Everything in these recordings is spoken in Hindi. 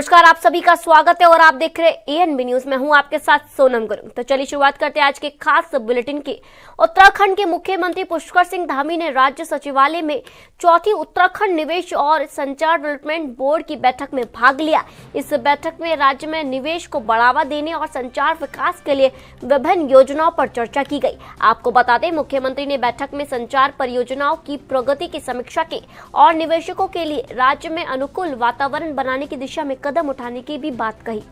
नमस्कार, आप सभी का स्वागत है और आप देख रहे हैं एएनबी न्यूज। मैं हूं आपके साथ सोनम गुरुंग। तो चलिए शुरुआत करते हैं आज के खास बुलेटिन की। उत्तराखंड के मुख्यमंत्री पुष्कर सिंह धामी ने राज्य सचिवालय में चौथी उत्तराखंड निवेश और संचार डेवलपमेंट बोर्ड की बैठक में भाग लिया। इस बैठक में राज्य में निवेश को बढ़ावा देने और संचार विकास के लिए विभिन्न योजनाओं पर चर्चा की गई। आपको बता दें, मुख्यमंत्री ने बैठक में संचार परियोजनाओं की प्रगति की समीक्षा की और निवेशकों के लिए राज्य में अनुकूल वातावरण बनाने की दिशा में कदम उठाने की भी बात कही।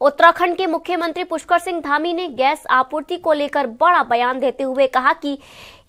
उत्तराखंड के मुख्यमंत्री पुष्कर सिंह धामी ने गैस आपूर्ति को लेकर बड़ा बयान देते हुए कहा कि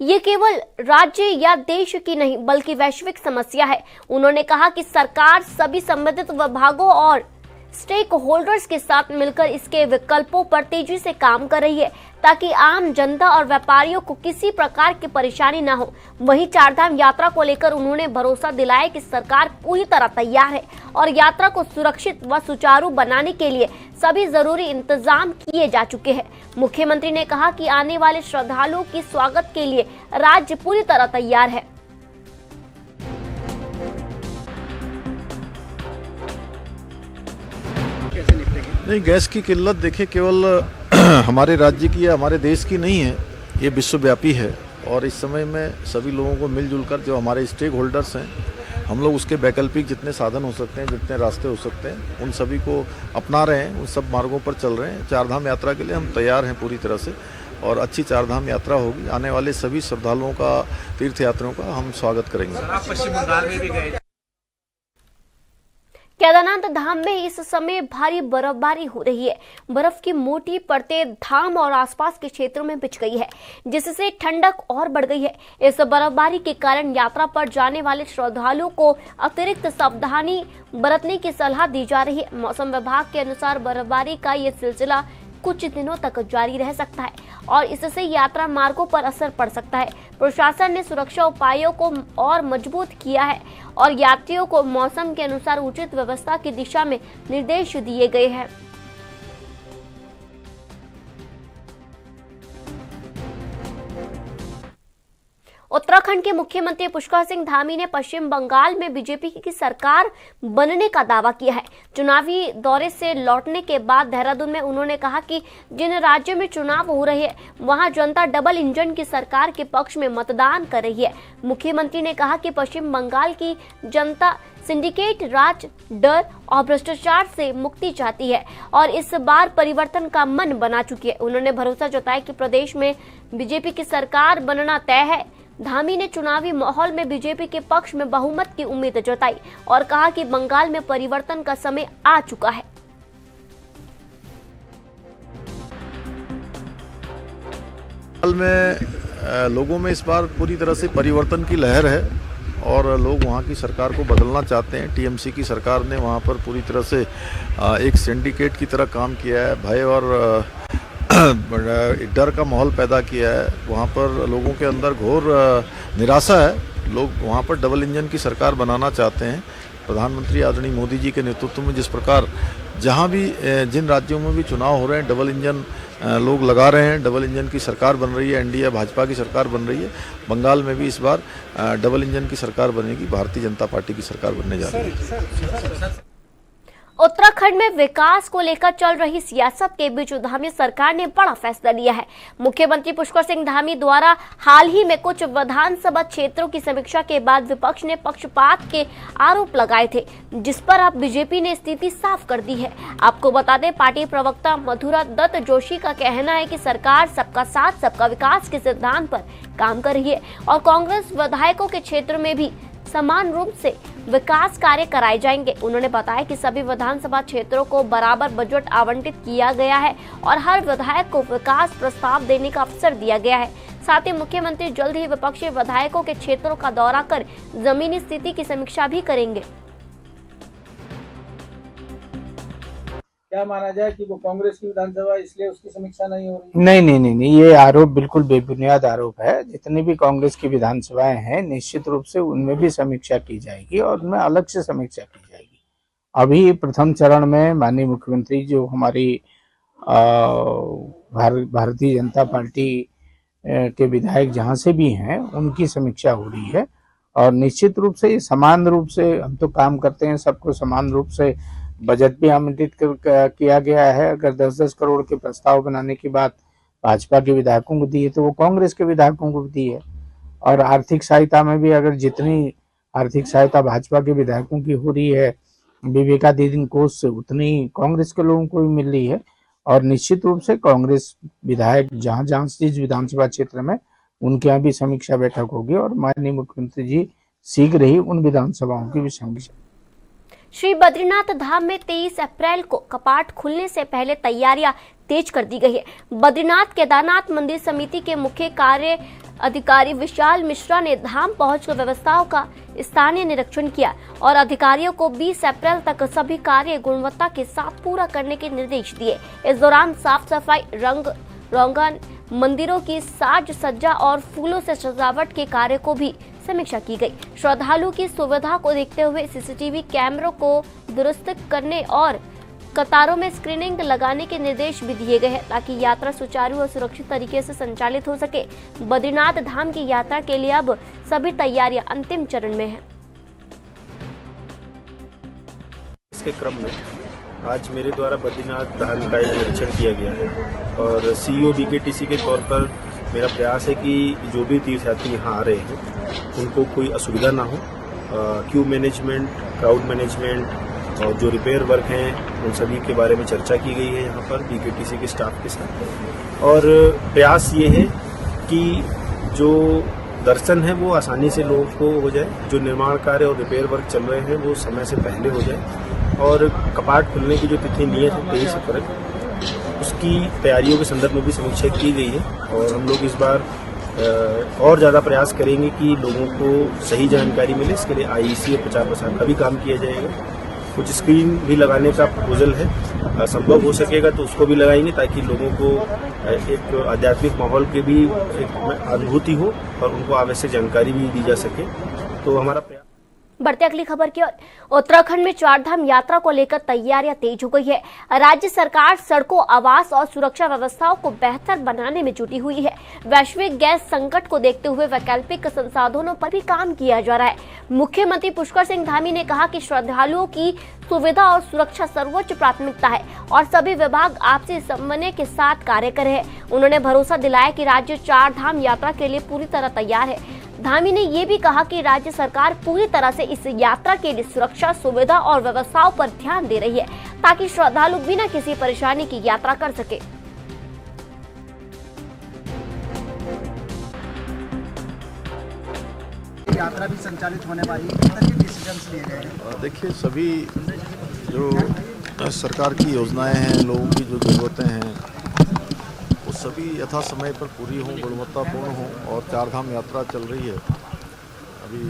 ये केवल राज्य या देश की नहीं बल्कि वैश्विक समस्या है। उन्होंने कहा कि सरकार सभी संबंधित विभागों और स्टेक होल्डर्स के साथ मिलकर इसके विकल्पों पर तेजी से काम कर रही है ताकि आम जनता और व्यापारियों को किसी प्रकार की परेशानी न हो। वहीं चारधाम यात्रा को लेकर उन्होंने भरोसा दिलाया कि सरकार पूरी तरह तैयार है और यात्रा को सुरक्षित व सुचारू बनाने के लिए सभी जरूरी इंतजाम किए जा चुके हैं। मुख्यमंत्री ने कहा कि आने वाले श्रद्धालुओं के स्वागत के लिए राज्य पूरी तरह तैयार है। नहीं, गैस की किल्लत देखिए केवल हमारे राज्य की या हमारे देश की नहीं है, ये विश्वव्यापी है। और इस समय में सभी लोगों को मिलजुल कर जो हमारे स्टेक होल्डर्स हैं, हम लोग उसके वैकल्पिक जितने साधन हो सकते हैं, जितने रास्ते हो सकते हैं, उन सभी को अपना रहे हैं, उन सब मार्गों पर चल रहे हैं। चारधाम यात्रा के लिए हम तैयार हैं पूरी तरह से और अच्छी चारधाम यात्रा होगी। आने वाले सभी श्रद्धालुओं का, तीर्थयात्रियों का हम स्वागत करेंगे। आप पश्चिम बंगाल में भी गए। केदारनाथ धाम में इस समय भारी बर्फबारी हो रही है। बर्फ की मोटी परतें धाम और आसपास के क्षेत्रों में बिछ गई है, जिससे ठंडक और बढ़ गई है। इस बर्फबारी के कारण यात्रा पर जाने वाले श्रद्धालुओं को अतिरिक्त सावधानी बरतने की सलाह दी जा रही है। मौसम विभाग के अनुसार बर्फबारी का ये सिलसिला कुछ दिनों तक जारी रह सकता है और इससे यात्रा मार्गों पर असर पड़ सकता है। प्रशासन ने सुरक्षा उपायों को और मजबूत किया है और यात्रियों को मौसम के अनुसार उचित व्यवस्था की दिशा में निर्देश दिए गए हैं। उत्तराखंड के मुख्यमंत्री पुष्कर सिंह धामी ने पश्चिम बंगाल में बीजेपी की सरकार बनने का दावा किया है। चुनावी दौरे से लौटने के बाद देहरादून में उन्होंने कहा कि जिन राज्यों में चुनाव हो रहे हैं वहां जनता डबल इंजन की सरकार के पक्ष में मतदान कर रही है। मुख्यमंत्री ने कहा कि पश्चिम बंगाल की जनता सिंडिकेट राज, डर और भ्रष्टाचार से मुक्ति चाहती है और इस बार परिवर्तन का मन बना चुकी है। उन्होंने भरोसा जताया कि प्रदेश में बीजेपी की सरकार बनना तय है। धामी ने चुनावी माहौल में बीजेपी के पक्ष में बहुमत की उम्मीद जताई और कहा कि बंगाल में परिवर्तन का समय आ चुका है। बंगाल में लोगों में इस बार पूरी तरह से परिवर्तन की लहर है और लोग वहाँ की सरकार को बदलना चाहते हैं। टीएमसी की सरकार ने वहाँ पर पूरी तरह से एक सिंडिकेट की तरह काम किया है, भय और डर का माहौल पैदा किया है। वहाँ पर लोगों के अंदर घोर निराशा है। लोग वहाँ पर डबल इंजन की सरकार बनाना चाहते हैं। प्रधानमंत्री आदरणीय मोदी जी के नेतृत्व में जिस प्रकार जहाँ भी जिन राज्यों में भी चुनाव हो रहे हैं, डबल इंजन लोग लगा रहे हैं, डबल इंजन की सरकार बन रही है, एनडीए भाजपा की सरकार बन रही है। बंगाल में भी इस बार डबल इंजन की सरकार बनेगी, भारतीय जनता पार्टी की सरकार बनने जा रही है। उत्तराखंड में विकास को लेकर चल रही सियासत के बीच धामी सरकार ने बड़ा फैसला लिया है। मुख्यमंत्री पुष्कर सिंह धामी द्वारा हाल ही में कुछ विधानसभा क्षेत्रों की समीक्षा के बाद विपक्ष ने पक्षपात के आरोप लगाए थे, जिस पर अब बीजेपी ने स्थिति साफ कर दी है। आपको बता दें, पार्टी प्रवक्ता मधुरा दत्त जोशी का कहना है कि सरकार सबका साथ सबका विकास के सिद्धांत पर काम कर रही है और कांग्रेस विधायकों के क्षेत्र में भी समान रूप से विकास कार्य कराए जाएंगे। उन्होंने बताया कि सभी विधानसभा क्षेत्रों को बराबर बजट आवंटित किया गया है और हर विधायक को विकास प्रस्ताव देने का अवसर दिया गया है। साथ ही मुख्यमंत्री जल्द ही विपक्षी विधायकों के क्षेत्रों का दौरा कर जमीनी स्थिति की समीक्षा भी करेंगे। क्या माना जाए कि वो कांग्रेस की विधानसभा इसलिए उसकी समीक्षा नहीं हो रही? नहीं, ये आरोप बिल्कुल बेबुनियाद आरोप है। जितनी भी कांग्रेस की विधानसभाएं हैं, निश्चित रूप से उनमें भी समीक्षा की जाएगी और उनमें अलग से समीक्षा की जाएगी। अभी प्रथम चरण में माननीय मुख्यमंत्री जो हमारी भारतीय जनता पार्टी के विधायक जहां से भी हैं उनकी समीक्षा हो रही है। और निश्चित रूप से समान रूप से हम तो काम करते हैं, सबको समान रूप से बजट भी आवंटित किया गया है। अगर 10-10 करोड़ के प्रस्ताव बनाने की बात भाजपा के विधायकों को दी है तो वो कांग्रेस के विधायकों को भी दी है। और आर्थिक सहायता में भी अगर जितनी आर्थिक सहायता भाजपा के विधायकों की हो रही है विवेका दीदी कोष से, उतनी कांग्रेस के लोगों को भी मिल रही है। और निश्चित रूप से कांग्रेस विधायक जहां जहां जिस विधानसभा क्षेत्र में उनके यहाँ भी समीक्षा बैठक होगी और माननीय मुख्यमंत्री जी शीघ्र ही उन विधानसभाओं की भी समीक्षा। श्री बद्रीनाथ धाम में 23 अप्रैल को कपाट खुलने से पहले तैयारियां तेज कर दी गई है। बद्रीनाथ केदारनाथ मंदिर समिति के मुख्य कार्य अधिकारी विशाल मिश्रा ने धाम पहुंचकर व्यवस्थाओं का स्थानीय निरीक्षण किया और अधिकारियों को 20 अप्रैल तक सभी कार्य गुणवत्ता के साथ पूरा करने के निर्देश दिए। इस दौरान साफ सफाई, रंग रोगन, मंदिरों की साज सज्जा और फूलों से सजावट के कार्य को भी समीक्षा की गई। श्रद्धालु की सुविधा को देखते हुए सीसीटीवी कैमरों को दुरुस्त करने और कतारों में स्क्रीनिंग लगाने के निर्देश भी दिए गए हैं ताकि यात्रा सुचारू और सुरक्षित तरीके से संचालित हो सके। बद्रीनाथ धाम की यात्रा के लिए अब सभी तैयारियां अंतिम चरण में हैं। इसके क्रम में आज मेरे द्वारा बद्रीनाथ धाम का निरीक्षण किया गया है और सीईओ बीकेटीसी के तौर पर मेरा प्रयास है कि जो भी तीर्थयात्री यहाँ आ रहे हैं उनको कोई असुविधा ना हो। क्यू मैनेजमेंट, क्राउड मैनेजमेंट और जो रिपेयर वर्क हैं उन सभी के बारे में चर्चा की गई है यहाँ पर बीकेटीसी के स्टाफ के साथ। और प्रयास ये है कि जो दर्शन है वो आसानी से लोगों को हो जाए, जो निर्माण कार्य और रिपेयर वर्क चल रहे हैं वो समय से पहले हो जाए और कपाट खुलने की जो तिथि नियत है 23 अप्रैल, उसकी तैयारियों के संदर्भ में भी समीक्षा की गई है। और हम लोग इस बार और ज़्यादा प्रयास करेंगे कि लोगों को सही जानकारी मिले। इसके लिए आईईसी और प्रचार प्रसार का भी काम किया जाएगा। कुछ स्क्रीन भी लगाने का प्रपोजल है, संभव हो सकेगा तो उसको भी लगाएंगे ताकि लोगों को एक आध्यात्मिक माहौल की भी एक अनुभूति हो और उनको आवश्यक जानकारी भी दी जा सके। तो हमारा प्रयास। बढ़ते अगली खबर की ओर। उत्तराखंड में चारधाम यात्रा को लेकर तैयारियां तेज हो गई है। राज्य सरकार सड़कों, आवास और सुरक्षा व्यवस्थाओं को बेहतर बनाने में जुटी हुई है। वैश्विक गैस संकट को देखते हुए वैकल्पिक संसाधनों पर भी काम किया जा रहा है। मुख्यमंत्री पुष्कर सिंह धामी ने कहा कि श्रद्धालुओं की सुविधा और सुरक्षा सर्वोच्च प्राथमिकता है और सभी विभाग आपसी समन्वय के साथ कार्य कर रहे हैं। उन्होंने भरोसा दिलाया कि राज्य चारधाम यात्रा के लिए पूरी तरह तैयार है। धामी ने ये भी कहा कि राज्य सरकार पूरी तरह से इस यात्रा के लिए सुरक्षा, सुविधा और व्यवस्थाओं पर ध्यान दे रही है ताकि श्रद्धालु बिना किसी परेशानी की यात्रा कर सके। यात्रा भी संचालित होने वाली है, किस तरह के डिसीजंस लिए गए हैं? देखिए, सभी जो सरकार की योजनाएं हैं, लोगों की जो ज़रूरतें हैं वो सभी यथा समय पर पूरी हों, गुणवत्तापूर्ण हों। और चारधाम यात्रा चल रही है अभी,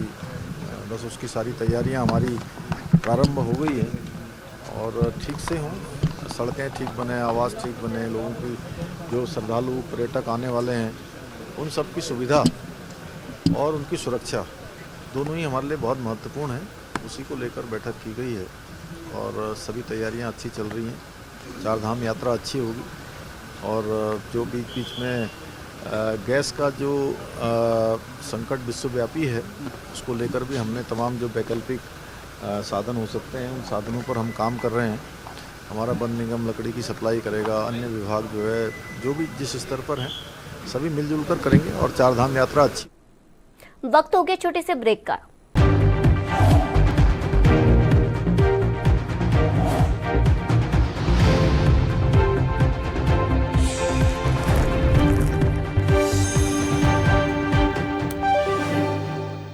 बस उसकी सारी तैयारियां हमारी प्रारंभ हो गई है और ठीक से हों, सड़कें ठीक बने, आवास ठीक बने, लोगों की जो श्रद्धालु पर्यटक आने वाले हैं उन सब की सुविधा और उनकी सुरक्षा दोनों ही हमारे लिए बहुत महत्वपूर्ण है। उसी को लेकर बैठक की गई है और सभी तैयारियां अच्छी चल रही हैं। चारधाम यात्रा अच्छी होगी और जो बीच बीच में गैस का जो संकट विश्वव्यापी है उसको लेकर भी हमने तमाम जो वैकल्पिक साधन हो सकते हैं उन साधनों पर हम काम कर रहे हैं। हमारा वन निगम लकड़ी की सप्लाई करेगा, अन्य विभाग जो है जो भी जिस स्तर पर हैं सभी मिलजुल कर करेंगे और चारधाम यात्रा अच्छी। वक्त हो गया छोटे से ब्रेक का।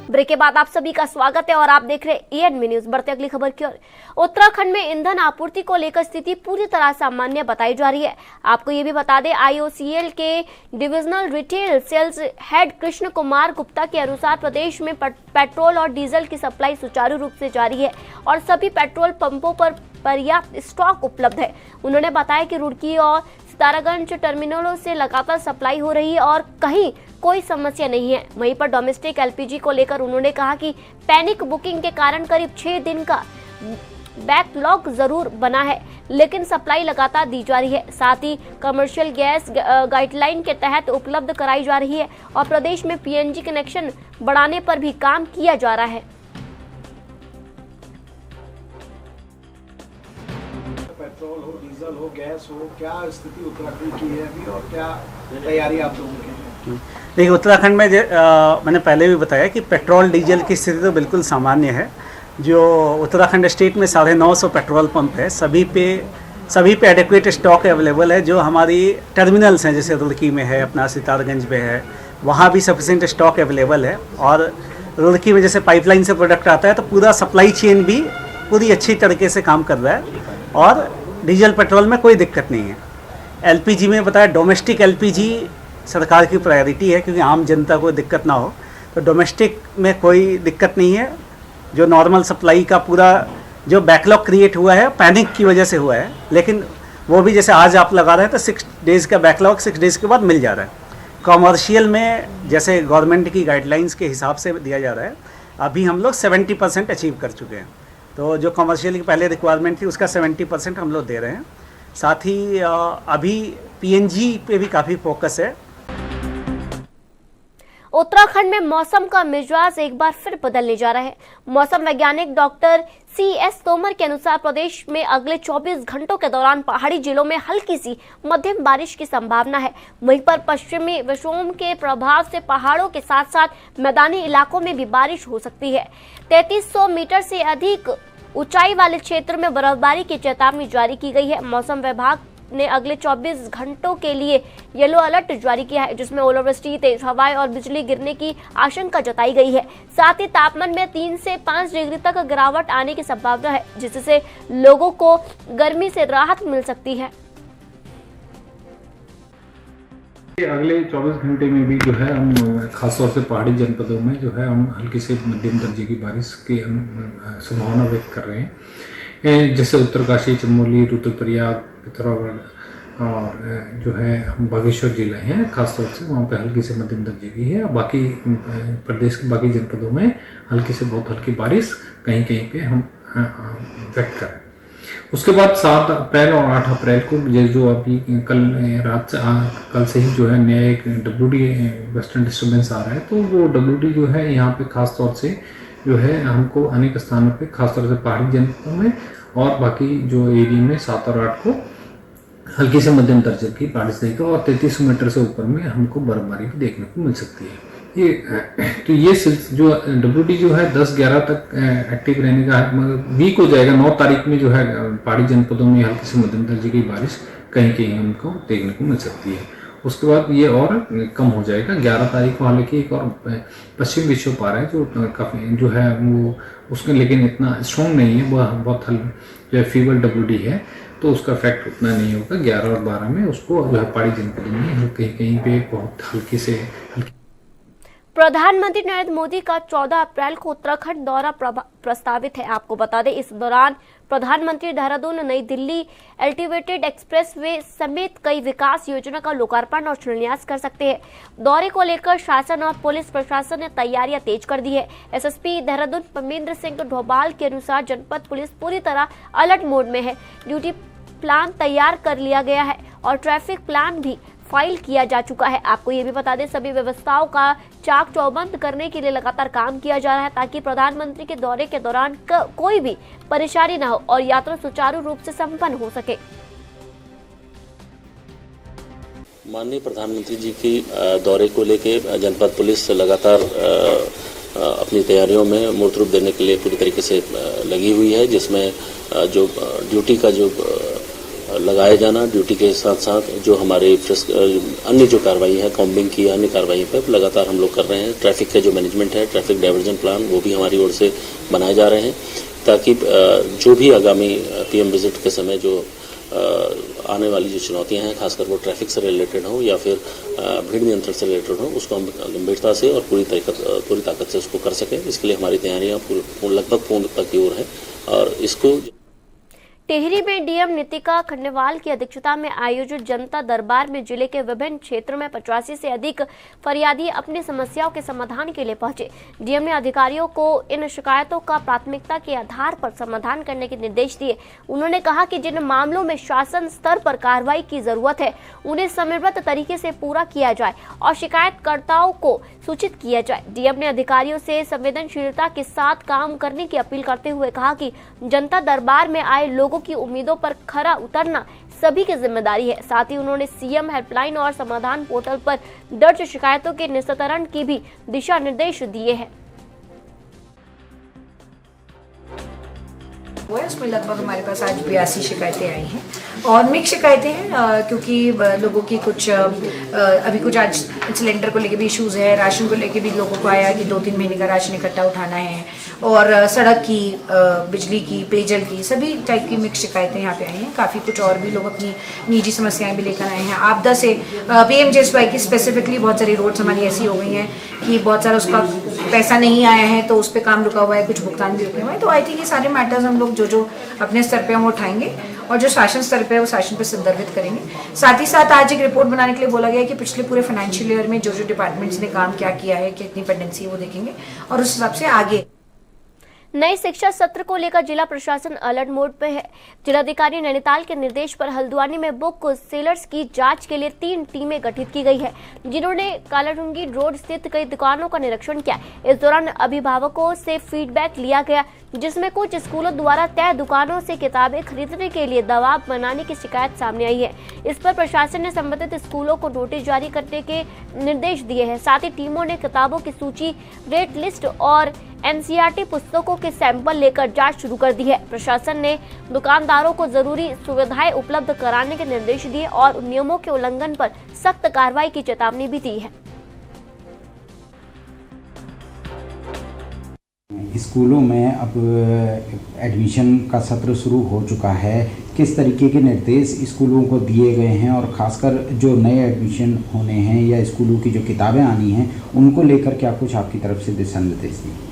ब्रेक के बाद आप सभी का स्वागत है और आप देख रहे हैं एएनबी न्यूज। बढ़ते अगली खबर की ओर। उत्तराखंड में ईंधन आपूर्ति को लेकर स्थिति पूरी तरह सामान्य बताई जा रही है। आपको ये भी बता दें, आईओसीएल के divisional retail sales head Krishna Kumar Gupta के अनुसार प्रदेश में पेट्रोल और डीजल की सप्लाई सुचारू रूप से जारी है और सभी पेट्रोल पंपों पर पर्याप्त स्टॉक उपलब्ध है। उन्होंने बताया कि रुड़की और सितारागंज टर्मिनलों से लगातार सप्लाई हो रही है और कहीं कोई समस्या नहीं है। वहीं पर डोमेस्टिक एलपीजी को लेकर उन्होंने कहा कि पैनिक बुकिंग के कारण करीब 6 दिन का बैकलॉग जरूर बना है, लेकिन सप्लाई लगातार दी जा रही है। साथ ही कमर्शियल गैस गाइडलाइन के तहत उपलब्ध कराई जा रही है और प्रदेश में पीएनजी कनेक्शन बढ़ाने पर भी काम किया जा रहा है। पेट्रोल हो, डीजल हो, गैस हो, क्या स्थिति उत्तराखंड की है अभी और क्या तैयारी आप लोगों की है? देखिए, उत्तराखंड में मैंने पहले भी बताया कि पेट्रोल डीजल की स्थिति तो बिल्कुल सामान्य है। जो उत्तराखंड स्टेट में 950 पेट्रोल पंप है, सभी पे एडिक्वेट स्टॉक अवेलेबल है। जो हमारी टर्मिनल्स हैं, जैसे रुड़की में है, अपना सितारगंज में है, वहाँ भी सफिशिएंट स्टॉक अवेलेबल है। और रुड़की में जैसे पाइपलाइन से प्रोडक्ट आता है, तो पूरा सप्लाई चेन भी पूरी अच्छी तरीके से काम कर रहा है और डीजल पेट्रोल में कोई दिक्कत नहीं है। एलपीजी में बताया, डोमेस्टिक एलपीजी सरकार की प्रायोरिटी है, क्योंकि आम जनता को दिक्कत ना हो, तो डोमेस्टिक में कोई दिक्कत नहीं है। जो नॉर्मल सप्लाई का पूरा जो बैकलॉग क्रिएट हुआ है, पैनिक की वजह से हुआ है, लेकिन वो भी जैसे आज आप लगा रहे हैं तो 6 डेज़ का बैकलॉग 6 डेज़ के बाद मिल जा रहा है। कॉमर्शियल में जैसे गवर्नमेंट की गाइडलाइंस के हिसाब से दिया जा रहा है, अभी हम लोग 70% अचीव कर चुके हैं। तो जो कमर्शियल की पहले रिक्वायरमेंट थी, उसका 70% हम लोग दे रहे हैं। साथ ही अभी पीएनजी पे भी काफ़ी फोकस है। उत्तराखंड में मौसम का मिजाज एक बार फिर बदलने जा रहा है। मौसम वैज्ञानिक डॉक्टर CS तोमर के अनुसार प्रदेश में अगले 24 घंटों के दौरान पहाड़ी जिलों में हल्की सी मध्यम बारिश की संभावना है। वहीं पर पश्चिमी विक्षोभ के प्रभाव से पहाड़ों के साथ साथ मैदानी इलाकों में भी बारिश हो सकती है। 3300 मीटर से अधिक ऊंचाई वाले क्षेत्र में बर्फबारी की चेतावनी जारी की गई है। मौसम विभाग ने अगले 24 घंटों के लिए येलो अलर्ट जारी किया है, जिसमें ओलावृष्टि, तेज हवाएं और बिजली गिरने की आशंका जताई गई है। साथ ही तापमान में 3 से 5 डिग्री तक गिरावट आने की संभावना है, जिससे लोगों को गर्मी से राहत मिल सकती है। अगले 24 घंटे में भी जो है हम खासतौर से पहाड़ी जनपदों में जो है हम हल्की से मध्यम दर्जे की बारिश की संभावना व्यक्त कर रहे हैं। जैसे उत्तरकाशी, चमोली, रुद्रप्रयाग, पिथौरागढ़ और जो है बागेश्वर जिले हैं, खासतौर से वहाँ पे हल्की से मध्यम दर्जे की है। बाकी प्रदेश के बाकी जनपदों में हल्की से बहुत हल्की बारिश कहीं कहीं पे हम व्यक्त करें। उसके बाद 7 अप्रैल और 8 अप्रैल को जो अभी कल से ही जो है नया एक WD वेस्टर्न डिस्टर्बेंस आ रहा है, तो वो WD जो है यहाँ पे खास तौर से जो है हमको अनेक स्थानों पे खासतौर से पहाड़ी जनपदों में और बाकी जो एरिया में 7 और 8 को हल्की से मध्यम दर्जे की बारिश देगा और 3300 मीटर से ऊपर में हमको बर्फबारी भी देखने को मिल सकती है। ये जो WD जो है 10-11 तक एक्टिव रहने का वीक हो जाएगा। 9 तारीख में जो है पहाड़ी जनपदों में हल्की से मध्यम दर्जे की बारिश कहीं कहीं हमको देखने को मिल सकती है। उसके बाद ये और कम हो जाएगा। 11 तारीख को हालांकि एक और पश्चिम विक्षोभ आ रहा है जो काफ़ी जो है वो उसमें लेकिन इतना स्ट्रॉन्ग नहीं है, वह बहुत जो है फीवर WD है, तो उसका इफेक्ट उतना नहीं होगा। 11 और 12 में उसको जो है पहाड़ी जनपदों में कहीं कहीं पे बहुत हल्की से प्रधानमंत्री नरेंद्र मोदी का 14 अप्रैल को उत्तराखंड दौरा प्रस्तावित है। आपको बता दें, इस दौरान प्रधानमंत्री देहरादून नई दिल्ली एलिवेटेड एक्सप्रेसवे समेत कई विकास योजना का लोकार्पण और शिलान्यास कर सकते हैं। दौरे को लेकर शासन और पुलिस प्रशासन ने तैयारियां तेज कर दी है। SSP देहरादून परमेंद्र सिंह ढोभाल के अनुसार जनपद पुलिस पूरी तरह अलर्ट मोड में है। ड्यूटी प्लान तैयार कर लिया गया है और ट्रैफिक प्लान भी फाइल किया जा चुका है। आपको ये भी बता दें, सभी व्यवस्थाओं का चाक चौबंद करने के लिए लगातार काम किया जा रहा है ताकि प्रधानमंत्री के दौरे के दौरान कोई भी परेशानी न हो और यात्रा सुचारू रूप से संपन्न हो सके। माननीय प्रधानमंत्री जी की दौरे को लेके जनपद पुलिस लगातार अपनी तैयारियों में मूर्त रूप देने के लिए पूरी तरीके से लगी हुई है, जिसमें जो ड्यूटी का जो लगाए जाना, ड्यूटी के साथ साथ जो हमारे अन्य जो कार्रवाई है, कॉम्बिंग की अन्य कार्रवाई पर लगातार हम लोग कर रहे हैं। ट्रैफिक का जो मैनेजमेंट है, ट्रैफिक डाइवर्जन प्लान, वो भी हमारी ओर से बनाए जा रहे हैं ताकि जो भी आगामी PM विजिट के समय जो आने वाली जो चुनौतियां हैं, खासकर वो ट्रैफिक से रिलेटेड हो या फिर भीड़ नियंत्रण से रिलेटेड हो, उसको हम गंभीरता से और पूरी ताकत से उसको कर सकें। इसके लिए हमारी तैयारियां लगभग पूर्णता की ओर है और इसको टिहरी में डीएम नितिका खंडेवाल की अध्यक्षता में आयोजित जनता दरबार में जिले के विभिन्न क्षेत्रों में 85 से अधिक फरियादी अपनी समस्याओं के समाधान के लिए पहुंचे। डीएम ने अधिकारियों को इन शिकायतों का प्राथमिकता के आधार पर समाधान करने के निर्देश दिए। उन्होंने कहा कि जिन मामलों में शासन स्तर पर कार्रवाई की जरूरत है उन्हें समयबद्ध तरीके से पूरा किया जाए और शिकायतकर्ताओं को सूचित किया जाए। डीएम ने अधिकारियों से संवेदनशीलता के साथ काम करने की अपील करते हुए कहा कि जनता दरबार में आए लोगों की उम्मीदों पर खरा उतरना सभी की जिम्मेदारी है। साथ ही उन्होंने सीएम हेल्पलाइन और समाधान पोर्टल पर दर्ज शिकायतों के निस्तारण की भी दिशा निर्देश दिए हैं। उसमें लगभग हमारे पास आज 82 शिकायतें आई हैं और मिक्स शिकायतें हैं क्योंकि लोगों की कुछ अभी कुछ आज सिलेंडर को लेके भी इश्यूज है, राशन को लेके भी लोगों को आया कि 2-3 महीने का राशन इकट्ठा उठाना है और सड़क की, बिजली की, पेयजल की, सभी टाइप की मिक्स शिकायतें यहाँ पे आई हैं। काफ़ी कुछ और भी लोग अपनी निजी समस्याएं भी लेकर आए हैं। आपदा से PMJSY की स्पेसिफिकली बहुत सारी रोड्स हमारी ऐसी हो गई हैं कि बहुत सारा उसका पैसा नहीं आया है तो उस पर काम रुका हुआ है, कुछ भुगतान भी रुके हुए हैं। तो आई थिंक ये सारे मैटर्स हम लोग जो अपने स्तर पे हम उठाएंगे और जो शासन स्तर पे है वो शासन पे संदर्भित करेंगे। साथ ही साथ आज एक रिपोर्ट बनाने के लिए बोला गया है कि पिछले पूरे फाइनेंशियल ईयर में जो डिपार्टमेंट्स ने काम क्या किया है, कितनी पेंडेंसी है वो देखेंगे और उस हिसाब से आगे। नए शिक्षा सत्र को लेकर जिला प्रशासन अलर्ट मोड पे है। जिलाधिकारी नैनीताल के निर्देश पर हल्द्वानी में बुक सेलर्स की जांच के लिए 3 टीमें गठित की गई है, जिन्होंने कालाडूंगी रोड स्थित कई दुकानों का निरीक्षण किया। इस दौरान अभिभावकों से फीडबैक लिया गया, जिसमें कुछ स्कूलों द्वारा तय दुकानों से किताबें खरीदने के लिए दबाव बनाने की शिकायत सामने आई है। इस पर प्रशासन ने संबंधित स्कूलों को नोटिस जारी करने के निर्देश दिए हैं। साथ ही टीमों ने किताबों की सूची, रेट लिस्ट और NCERT पुस्तकों के सैंपल लेकर जांच शुरू कर दी है। प्रशासन ने दुकानदारों को जरूरी सुविधाएं उपलब्ध कराने के निर्देश दिए और नियमों के उल्लंघन पर सख्त कार्रवाई की चेतावनी भी दी है। स्कूलों में अब एडमिशन का सत्र शुरू हो चुका है। किस तरीके के निर्देश स्कूलों को दिए गए हैं और खासकर जो नए एडमिशन होने हैं या स्कूलों की जो किताबें आनी हैं उनको लेकर क्या कुछ आपकी तरफ से दिशा निर्देश दिए?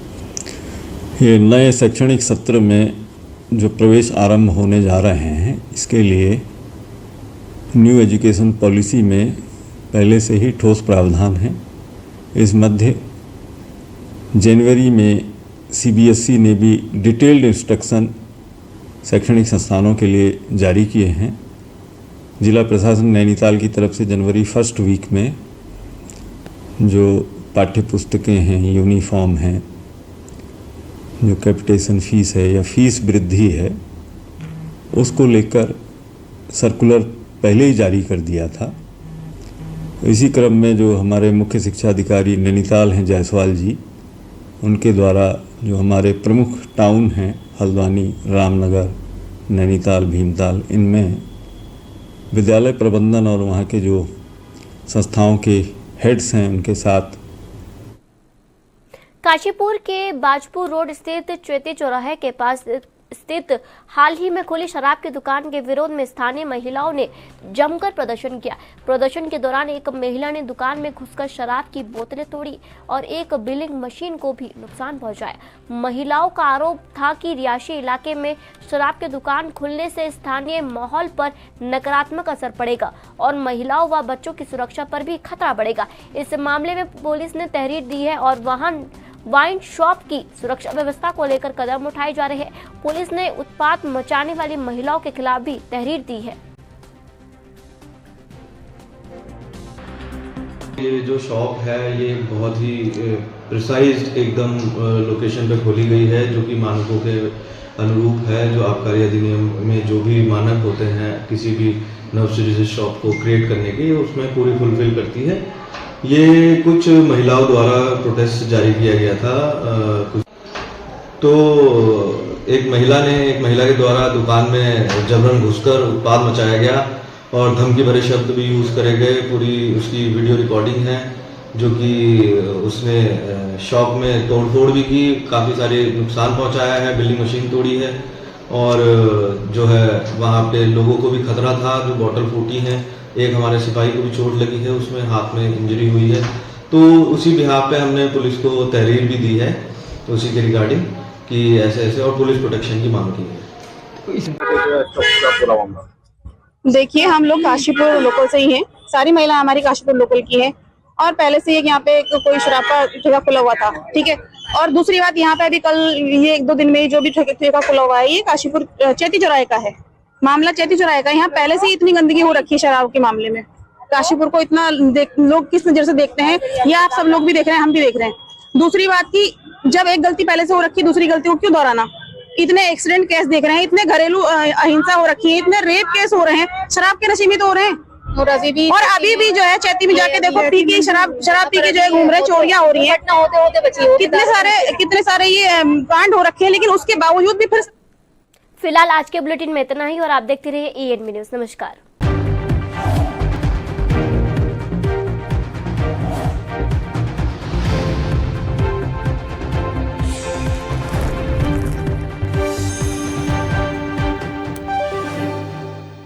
ये नए शैक्षणिक सत्र में जो प्रवेश आरंभ होने जा रहे हैं, इसके लिए न्यू एजुकेशन पॉलिसी में पहले से ही ठोस प्रावधान है। इस मध्य जनवरी में CBSE ने भी डिटेल्ड इंस्ट्रक्शन शैक्षणिक संस्थानों के लिए जारी किए हैं। जिला प्रशासन नैनीताल की तरफ से जनवरी फर्स्ट वीक में जो पाठ्य पुस्तकें हैं, यूनिफॉर्म हैं, जो कैपिटेशन फीस है या फीस वृद्धि है, उसको लेकर सर्कुलर पहले ही जारी कर दिया था। इसी क्रम में जो हमारे मुख्य शिक्षा अधिकारी नैनीताल हैं जायसवाल जी, उनके द्वारा जो हमारे प्रमुख टाउन हैं हल्द्वानी, रामनगर, नैनीताल, भीमताल, इनमें विद्यालय प्रबंधन और वहाँ के जो संस्थाओं के हेड्स हैं उनके साथ काशीपुर के बाजपुर रोड स्थित चैती चौराहे के पास स्थित हाल ही में खुली शराब की दुकान के विरोध में स्थानीय महिलाओं ने जमकर प्रदर्शन किया। प्रदर्शन के दौरान एक महिला ने दुकान में घुसकर शराब की बोतलें तोड़ी और एक बिलिंग मशीन को भी नुकसान पहुंचाया। महिलाओं का आरोप था कि रिहायशी इलाके में शराब की दुकान खुलने से स्थानीय माहौल पर नकारात्मक असर पड़ेगा और महिलाओं व बच्चों की सुरक्षा पर भी खतरा बढ़ेगा। इस मामले में पुलिस ने तहरीर दी है और वाइन शॉप की सुरक्षा व्यवस्था को लेकर कदम उठाए जा रहे हैं। पुलिस ने उत्पात मचाने वाली महिलाओं के खिलाफ भी तहरीर दी है। ये जो शॉप है ये बहुत ही प्रिसाइज एकदम लोकेशन पे खोली गई है, जो कि मानकों के अनुरूप है। जो आबकारी अधिनियम में जो भी मानक होते हैं किसी भी नवसृजित शॉप को क्रिएट करने के, उसमें पूरी फुलफिल करती है। ये कुछ महिलाओं द्वारा प्रोटेस्ट जारी किया गया था। तो एक महिला के द्वारा दुकान में जबरन घुसकर उत्पात मचाया गया और धमकी भरे शब्द भी यूज़ करे गए। पूरी उसकी वीडियो रिकॉर्डिंग है, जो कि उसने शॉप में तोड़ भी की, काफ़ी सारे नुकसान पहुंचाया है, बिलिंग मशीन तोड़ी है और जो है वहाँ पे लोगों को भी खतरा था। जो बॉटल फूटी हैं, एक हमारे सिपाही को भी चोट लगी है, उसमें हाथ में इंजरी हुई है। तो उसी बिहाफ पे हमने पुलिस को तहरीर भी दी है, तो उसी के रिगार्डिंग कि ऐसे ऐसे और पुलिस प्रोटेक्शन की मांग की है। देखिए, हम लोग काशीपुर लोकल से ही हैं, सारी महिला हमारी काशीपुर लोकल की है और पहले से यहाँ पे कोई शराब का ठेका खुला हुआ था, ठीक है। और दूसरी बात, यहाँ पे अभी कल ये 1-2 दिन में जो भी ठेका खुला हुआ है, ये काशीपुर चैती चौराहे का है, मामला चैती चौराहे का। यहाँ पहले से इतनी गंदगी हो रखी है शराब के मामले में। काशीपुर को इतना लोग किस नजर से देखते हैं, ये आप सब लोग भी देख रहे हैं, हम भी देख रहे हैं। दूसरी बात की, जब एक गलती पहले से हो रखी, दूसरी गलती को क्यों दोहराना। इतने एक्सीडेंट केस देख रहे हैं, इतने घरेलू अहिंसा हो रखी है, इतने रेप केस हो रहे हैं, शराब के नशे में तो हो रहे हैं। और अभी भी जो है चैती में जाके देखो, पी के शराब पी के जो है घूम रहे, चोरियां हो रही है, कितने सारे ये कांड हो रखे हैं, लेकिन उसके बावजूद भी फिर। फिलहाल आज के बुलेटिन में इतना ही और आप देखते रहिए ENB न्यूज। नमस्कार।